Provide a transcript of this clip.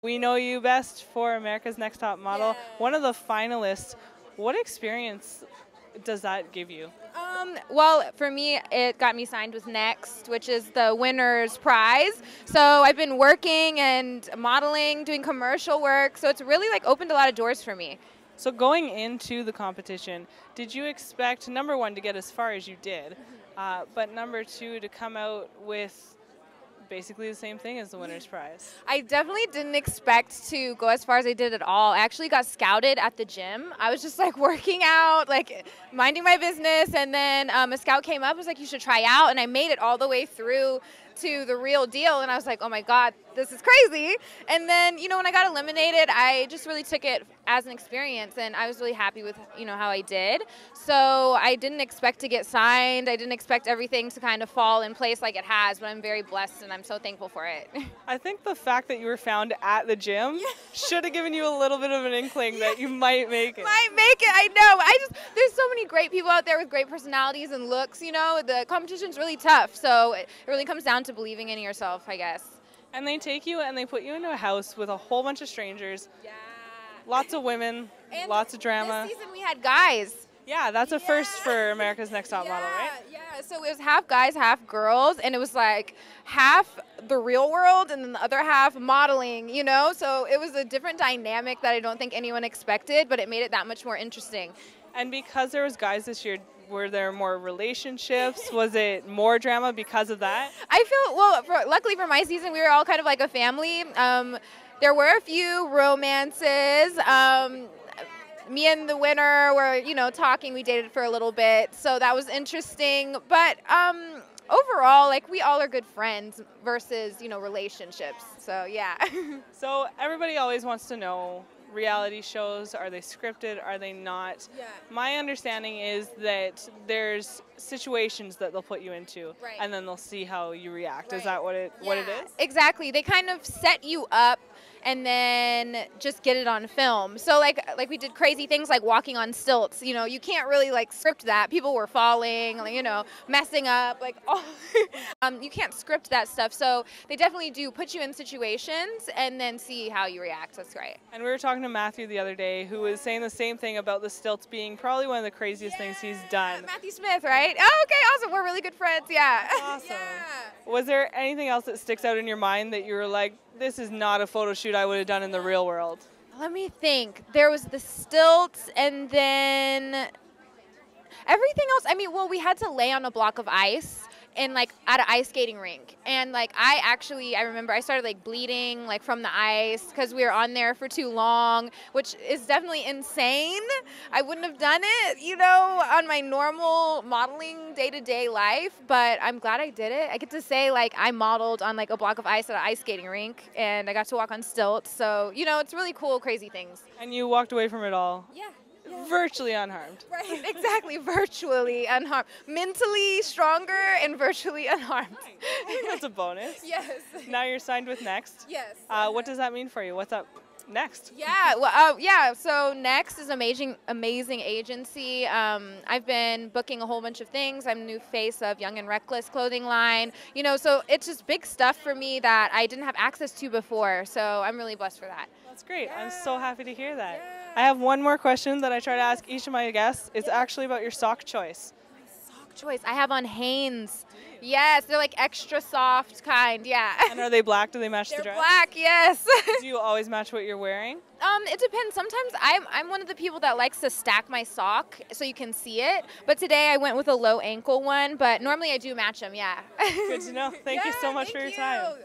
We know you best for America's Next Top Model, Yeah. one of the finalists. What experience does that give you? Well, for me, it got me signed with Next, which is the winner's prize. So I've been working and modeling, doing commercial work. So it's really like opened a lot of doors for me. So going into the competition, did you expect, number one, to get as far as you did, but number two, to come out with basically the same thing as the winner's prize? I definitely didn't expect to go as far as I did at all. I actually got scouted at the gym. I was just like working out, like minding my business, and then a scout came up and was like, you should try out, and I made it all the way through to the real deal, and I was like, oh my God, this is crazy. And then, when I got eliminated, I just really took it as an experience, and I was really happy with, how I did. So I didn't expect to get signed. I didn't expect everything to kind of fall in place like it has, but I'm very blessed, and I'm so thankful for it. I think the fact that you were found at the gym should have given you a little bit of an inkling that you might make it. Might make it, I know. There's so many great people out there with great personalities and looks, The competition's really tough, so it really comes down to believing in yourself, I guess. And they take you and they put you into a house with a whole bunch of strangers. Yeah. Lots of women, And lots of drama. This season we had guys. Yeah, that's a first for America's Next Top Model, right? Yeah, so it was half guys, half girls, and it was like half the real world and then the other half modeling, So it was a different dynamic that I don't think anyone expected, but it made it that much more interesting. And because there was guys this year, were there more relationships? Was it more drama because of that? I feel, luckily for my season, we were all kind of like a family. There were a few romances. Me and the winner were, talking. We dated for a little bit, so that was interesting. But overall, we all are good friends versus, relationships. So, yeah. So everybody always wants to know, reality shows, are they scripted, are they not? Yeah. My understanding is that there's situations that they'll put you into, Right. and then they'll see how you react. Right. Is that what it is? Exactly. They kind of set you up and then just get it on film. So like we did crazy things like walking on stilts. You can't really script that. People were falling, messing up, you can't script that stuff. So they definitely do put you in situations and then see how you react. That's right. And we were talking to Matthew the other day, who was saying the same thing about the stilts being probably one of the craziest things he's done. Matthew Smith, right? Oh, okay, awesome. We're really good friends. Yeah. Awesome. Yeah. Was there anything else that sticks out in your mind that you were like, this is not a photo shoot I would have done in the real world? Let me think. There was the stilts and then everything else. We had to lay on a block of ice in at an ice skating rink. And I remember I started bleeding from the ice because we were on there for too long, which is definitely insane. I wouldn't have done it, on my normal modeling day-to-day life, but I'm glad I did it. I get to say I modeled on a block of ice at an ice skating rink, and I got to walk on stilts. So, it's really cool, crazy things. And you walked away from it all. Yeah. Virtually unharmed. Right, exactly, virtually unharmed. Mentally stronger and virtually unharmed. I think that's a bonus. Yes. Now you're signed with Next. Yes. What does that mean for you? What's up next? Yeah, well, so Next is an amazing agency. I've been booking a whole bunch of things. I'm the new face of Young and Reckless clothing line. So it's just big stuff for me that I didn't have access to before. So I'm really blessed for that. That's great. I'm so happy to hear that. I have one more question that I try to ask each of my guests. It's actually about your sock choice. Sock choice. I have on Hanes. Yes, they're extra soft kind, yeah. And are they black? Do they match the dress? They're black, yes. Do you always match what you're wearing? It depends. Sometimes I'm one of the people that likes to stack my sock so you can see it. But today I went with a low ankle one, but normally I do match them, yeah. Good to know. Thank you so much for your time.